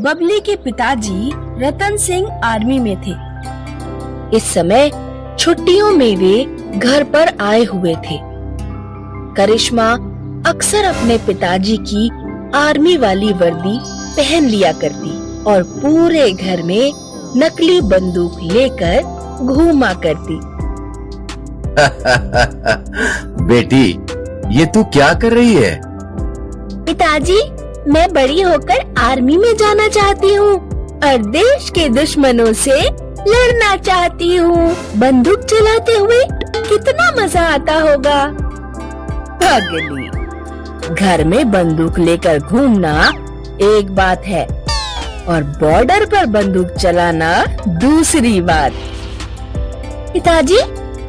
बबली के पिताजी रतन सिंह आर्मी में थे। इस समय छुट्टियों में वे घर पर आए हुए थे। करिश्मा अक्सर अपने पिताजी की आर्मी वाली वर्दी पहन लिया करती और पूरे घर में नकली बंदूक लेकर घूमा करती। बेटी, ये तू क्या कर रही है? पिताजी, मैं बड़ी होकर आर्मी में जाना चाहती हूँ और देश के दुश्मनों से लड़ना चाहती हूँ। बंदूक चलाते हुए कितना मजा आता होगा। पागली, घर में बंदूक लेकर घूमना एक बात है और बॉर्डर पर बंदूक चलाना दूसरी बात। पिताजी,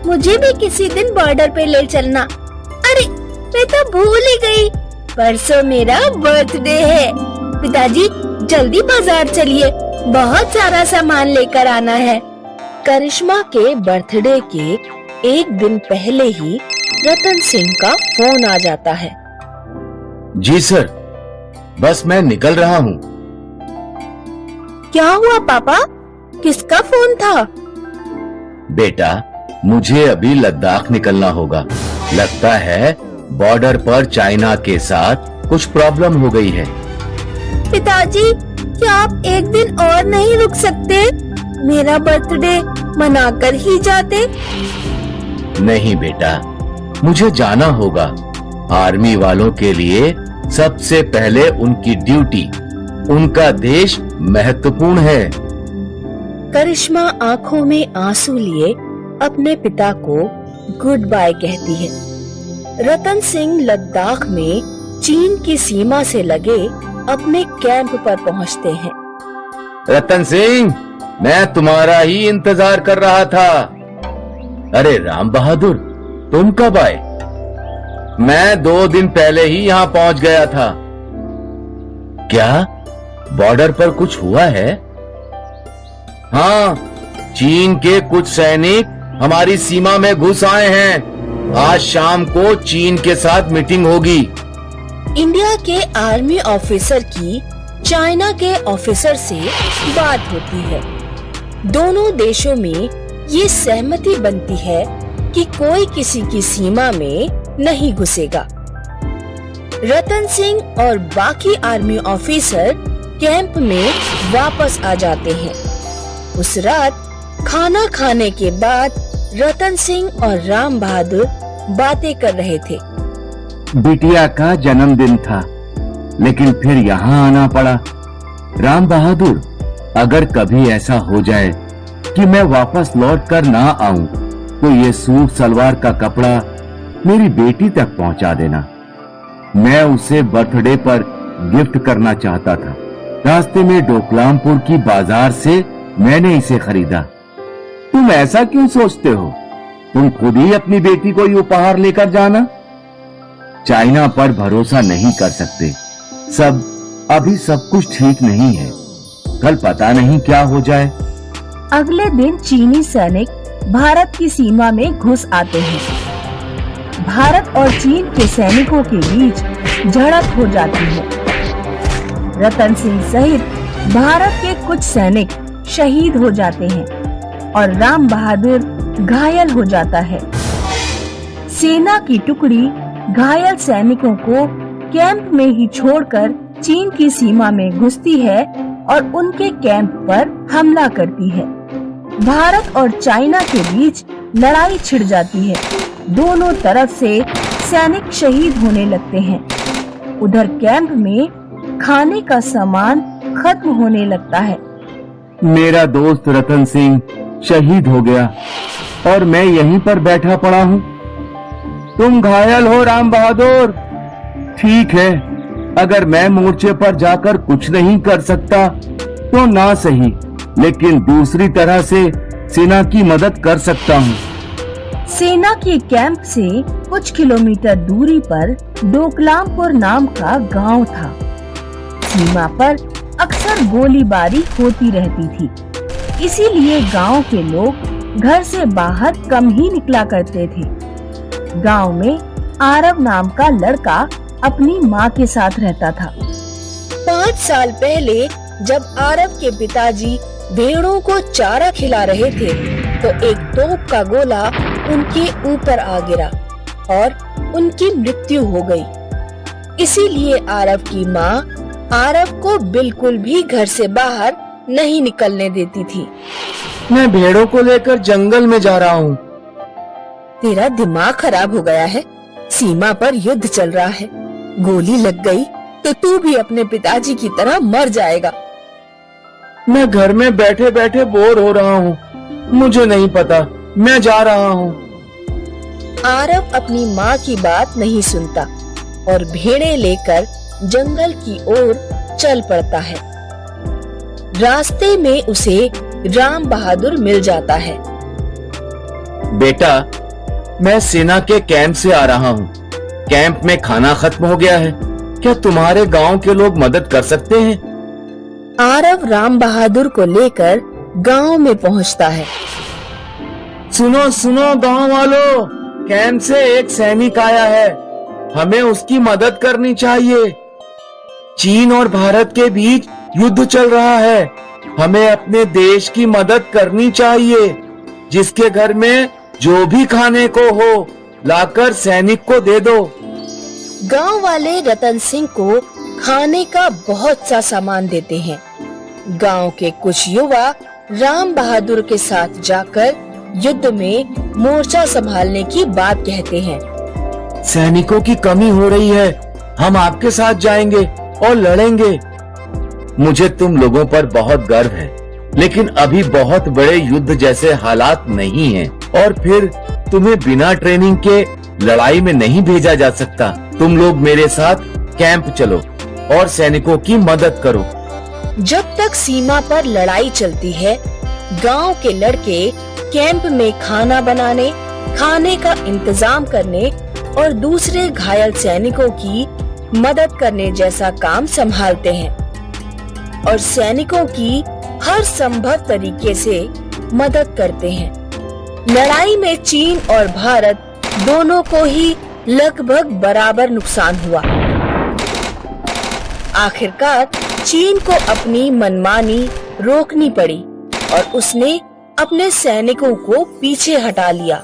मुझे भी किसी दिन बॉर्डर पे ले चलना। अरे, मैं तो भूल ही गई, परसों मेरा बर्थडे है। पिताजी, जल्दी बाजार चलिए, बहुत सारा सामान लेकर आना है। करिश्मा के बर्थडे के एक दिन पहले ही रतन सिंह का फोन आ जाता है। जी सर, बस मैं निकल रहा हूँ। क्या हुआ पापा? किसका फोन था? बेटा, मुझे अभी लद्दाख निकलना होगा। लगता है बॉर्डर पर चाइना के साथ कुछ प्रॉब्लम हो गई है। पिताजी, क्या आप एक दिन और नहीं रुक सकते? मेरा बर्थडे मनाकर ही जाते। नहीं बेटा, मुझे जाना होगा। आर्मी वालों के लिए सबसे पहले उनकी ड्यूटी, उनका देश महत्वपूर्ण है। करिश्मा आंखों में आंसू लिए अपने पिता को गुड बाय कहती है। रतन सिंह लद्दाख में चीन की सीमा से लगे अपने कैंप पर पहुंचते हैं। रतन सिंह, मैं तुम्हारा ही इंतजार कर रहा था। अरे राम बहादुर, तुम कब आए? मैं 2 दिन पहले ही यहाँ पहुंच गया था। क्या बॉर्डर पर कुछ हुआ है? हाँ, चीन के कुछ सैनिक हमारी सीमा में घुस आए हैं। आज शाम को चीन के साथ मीटिंग होगी। इंडिया के आर्मी ऑफिसर की चाइना के ऑफिसर से बात होती है। दोनों देशों में ये सहमति बनती है कि कोई किसी की सीमा में नहीं घुसेगा। रतन सिंह और बाकी आर्मी ऑफिसर कैंप में वापस आ जाते हैं। उस रात खाना खाने के बाद रतन सिंह और राम बहादुर बातें कर रहे थे। बिटिया का जन्मदिन था, लेकिन फिर यहाँ आना पड़ा। राम बहादुर, अगर कभी ऐसा हो जाए कि मैं वापस लौट कर ना आऊं, तो ये सूट सलवार का कपड़ा मेरी बेटी तक पहुंचा देना। मैं उसे बर्थडे पर गिफ्ट करना चाहता था। रास्ते में डोकलामपुर की बाजार से मैंने इसे खरीदा। तुम ऐसा क्यों सोचते हो? तुम खुद ही अपनी बेटी को ये उपहार लेकर जाना। चाइना पर भरोसा नहीं कर सकते। अभी सब कुछ ठीक नहीं है। कल पता नहीं क्या हो जाए। अगले दिन चीनी सैनिक भारत की सीमा में घुस आते हैं। भारत और चीन के सैनिकों के बीच झड़प हो जाती है। रतन सिंह सहित भारत के कुछ सैनिक शहीद हो जाते हैं और राम बहादुर घायल हो जाता है। सेना की टुकड़ी घायल सैनिकों को कैंप में ही छोड़कर चीन की सीमा में घुसती है और उनके कैंप पर हमला करती है। भारत और चाइना के बीच लड़ाई छिड़ जाती है। दोनों तरफ से सैनिक शहीद होने लगते हैं। उधर कैंप में खाने का सामान खत्म होने लगता है। मेरा दोस्त रतन सिंह शहीद हो गया और मैं यहीं पर बैठा पड़ा हूँ। तुम घायल हो राम बहादुर। ठीक है, अगर मैं मोर्चे पर जाकर कुछ नहीं कर सकता तो ना सही, लेकिन दूसरी तरह से सेना की मदद कर सकता हूँ। सेना के कैंप से कुछ किलोमीटर दूरी पर डोकलामपुर नाम का गांव था। सीमा पर अक्सर गोलीबारी होती रहती थी, इसीलिए गांव के लोग घर से बाहर कम ही निकला करते थे। गांव में आरव नाम का लड़का अपनी माँ के साथ रहता था। 5 साल पहले जब आरव के पिताजी भेड़ों को चारा खिला रहे थे तो एक तोप का गोला उनके ऊपर आ गिरा और उनकी मृत्यु हो गई। इसीलिए आरव की माँ आरव को बिल्कुल भी घर से बाहर नहीं निकलने देती थी। मैं भेड़ों को लेकर जंगल में जा रहा हूँ। तेरा दिमाग खराब हो गया है। सीमा पर युद्ध चल रहा है, गोली लग गई तो तू भी अपने पिताजी की तरह मर जाएगा। मैं घर में बैठे बैठे बोर हो रहा हूँ, मुझे नहीं पता, मैं जा रहा हूँ। आरव अपनी माँ की बात नहीं सुनता और भेड़ें लेकर जंगल की ओर चल पड़ता है। रास्ते में उसे राम बहादुर मिल जाता है। बेटा, मैं सेना के कैंप से आ रहा हूँ। कैंप में खाना खत्म हो गया है, क्या तुम्हारे गांव के लोग मदद कर सकते हैं? आरव राम बहादुर को लेकर गांव में पहुंचता है। सुनो सुनो गांव वालों, कैंप से एक सैनिक आया है, हमें उसकी मदद करनी चाहिए। चीन और भारत के बीच युद्ध चल रहा है, हमें अपने देश की मदद करनी चाहिए। जिसके घर में जो भी खाने को हो लाकर सैनिक को दे दो। गांव वाले रतन सिंह को खाने का बहुत सा सामान देते हैं। गांव के कुछ युवा राम बहादुर के साथ जाकर युद्ध में मोर्चा संभालने की बात कहते हैं। सैनिकों की कमी हो रही है, हम आपके साथ जाएंगे और लड़ेंगे। मुझे तुम लोगों पर बहुत गर्व है, लेकिन अभी बहुत बड़े युद्ध जैसे हालात नहीं हैं, और फिर तुम्हें बिना ट्रेनिंग के लड़ाई में नहीं भेजा जा सकता। तुम लोग मेरे साथ कैंप चलो और सैनिकों की मदद करो। जब तक सीमा पर लड़ाई चलती है, गांव के लड़के कैंप में खाना बनाने, खाने का इंतजाम करने और दूसरे घायल सैनिकों की मदद करने जैसा काम संभालते हैं और सैनिकों की हर संभव तरीके से मदद करते हैं। लड़ाई में चीन और भारत दोनों को ही लगभग बराबर नुकसान हुआ। आखिरकार चीन को अपनी मनमानी रोकनी पड़ी और उसने अपने सैनिकों को पीछे हटा लिया।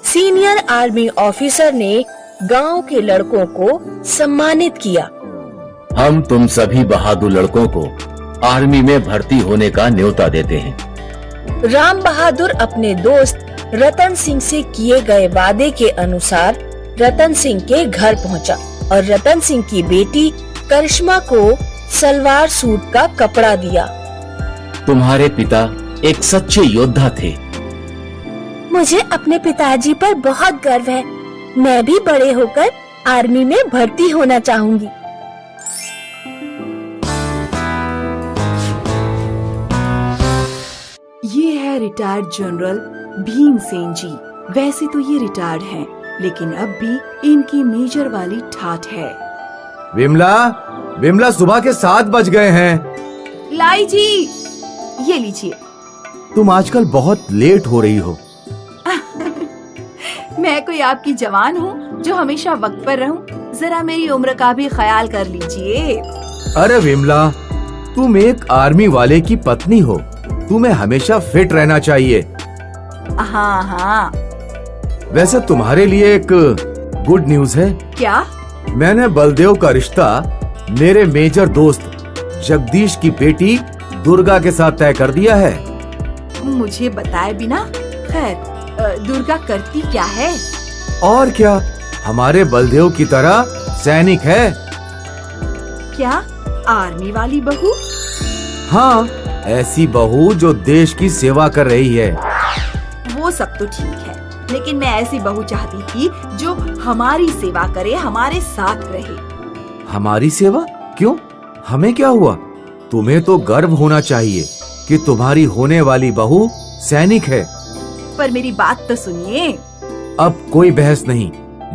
सीनियर आर्मी ऑफिसर ने गांव के लड़कों को सम्मानित किया। हम तुम सभी बहादुर लड़कों को आर्मी में भर्ती होने का न्योता देते हैं। राम बहादुर अपने दोस्त रतन सिंह से किए गए वादे के अनुसार रतन सिंह के घर पहुंचा और रतन सिंह की बेटी करिश्मा को सलवार सूट का कपड़ा दिया। तुम्हारे पिता एक सच्चे योद्धा थे। मुझे अपने पिताजी पर बहुत गर्व है। मैं भी बड़े होकर आर्मी में भर्ती होना चाहूंगी। ये है रिटायर्ड जनरल भीमसेन जी। वैसे तो ये रिटायर्ड हैं, लेकिन अब भी इनकी मेजर वाली ठाठ है। विमला, विमला, सुबह के 7 बज गए हैं। लाई जी, ये लीजिए। तुम आजकल बहुत लेट हो रही हो। मैं कोई आपकी जवान हूँ जो हमेशा वक्त पर रहूं? जरा मेरी उम्र का भी ख्याल कर लीजिए। अरे विमला, तुम एक आर्मी वाले की पत्नी हो, तुम्हें हमेशा फिट रहना चाहिए। हाँ हाँ। वैसे तुम्हारे लिए एक गुड न्यूज है। क्या? मैंने बलदेव का रिश्ता मेरे मेजर दोस्त जगदीश की बेटी दुर्गा के साथ तय कर दिया है। मुझे बताए बिना? खैर, दुर्गा करती क्या है? और क्या, हमारे बलदेव की तरह सैनिक है। क्या? आर्मी वाली बहू? हाँ, ऐसी बहू जो देश की सेवा कर रही है। वो सब तो ठीक है, लेकिन मैं ऐसी बहू चाहती थी जो हमारी सेवा करे, हमारे साथ रहे। हमारी सेवा? क्यों? हमें क्या हुआ? तुम्हें तो गर्व होना चाहिए कि तुम्हारी होने वाली बहू सैनिक है। पर मेरी बात तो सुनिए। अब कोई बहस नहीं,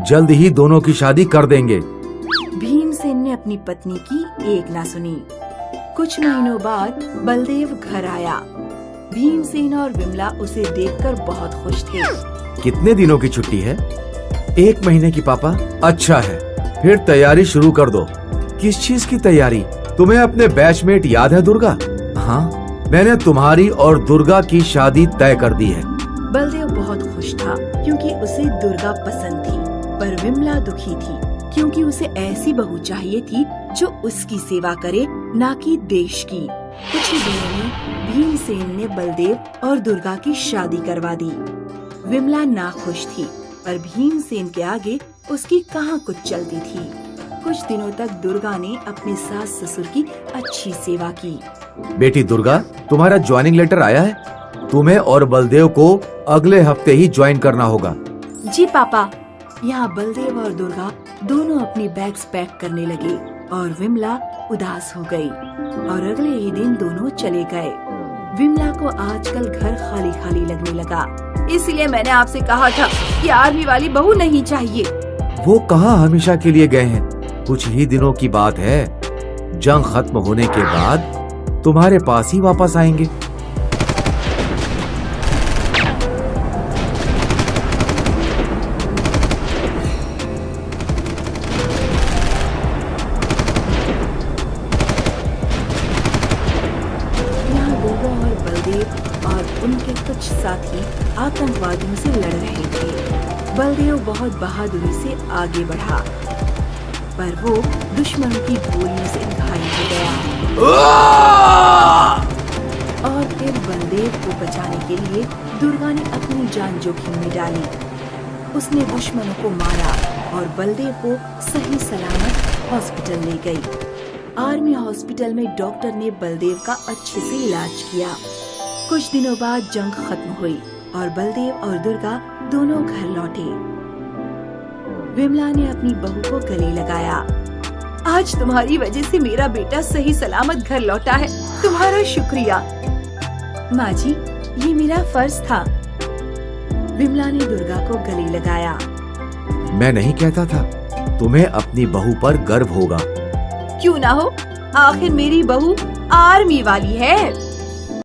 जल्द ही दोनों की शादी कर देंगे। भीमसेन ने अपनी पत्नी की एक ना सुनी। कुछ महीनों बाद बलदेव घर आया। भीमसेन और विमला उसे देखकर बहुत खुश थे। कितने दिनों की छुट्टी है? 1 महीने की पापा। अच्छा है, फिर तैयारी शुरू कर दो। किस चीज की तैयारी? तुम्हें अपने बैचमेट याद है दुर्गा? हाँ, मैंने तुम्हारी और दुर्गा की शादी तय कर दी है। बलदेव बहुत खुश था क्योंकि उसे दुर्गा पसंद थी, पर विमला दुखी थी क्योंकि उसे ऐसी बहू चाहिए थी जो उसकी सेवा करे, ना कि देश की। कुछ ही दिनों में भीमसेन ने बलदेव और दुर्गा की शादी करवा दी। विमला नाखुश थी, पर भीमसेन के आगे उसकी कहाँ कुछ चलती थी। कुछ दिनों तक दुर्गा ने अपने सास ससुर की अच्छी सेवा की। बेटी दुर्गा, तुम्हारा ज्वाइनिंग लेटर आया है। तुम्हें और बलदेव को अगले हफ्ते ही ज्वाइन करना होगा। जी पापा। यहाँ बलदेव और दुर्गा दोनों अपनी बैग्स पैक करने लगे और विमला उदास हो गई और अगले ही दिन दोनों चले गए। विमला को आजकल घर खाली खाली लगने लगा, इसलिए मैंने आपसे कहा था कि आर्मी वाली बहू नहीं चाहिए। वो कहाँ हमेशा के लिए गए हैं? कुछ ही दिनों की बात है। जंग खत्म होने के बाद तुम्हारे पास ही वापस आएंगे। और उनके कुछ साथी आतंकवादियों से लड़ रहे थे। बलदेव बहुत बहादुरी से आगे बढ़ा, पर वो दुश्मनों की गोलियों से घायल हो गया। और फिर बलदेव को बचाने के लिए दुर्गा ने अपनी जान जोखिम में डाली। उसने दुश्मनों को मारा और बलदेव को सही सलामत हॉस्पिटल ले गई। आर्मी हॉस्पिटल में डॉक्टर ने बलदेव का अच्छे से इलाज किया। कुछ दिनों बाद जंग खत्म हुई और बलदेव और दुर्गा दोनों घर लौटे। विमला ने अपनी बहू को गले लगाया। आज तुम्हारी वजह से मेरा बेटा सही सलामत घर लौटा है, तुम्हारा शुक्रिया। माँ जी, ये मेरा फर्ज था। विमला ने दुर्गा को गले लगाया। मैं नहीं कहता था, तुम्हें अपनी बहू पर गर्व होगा। क्यों ना हो, आखिर मेरी बहू आर्मी वाली है।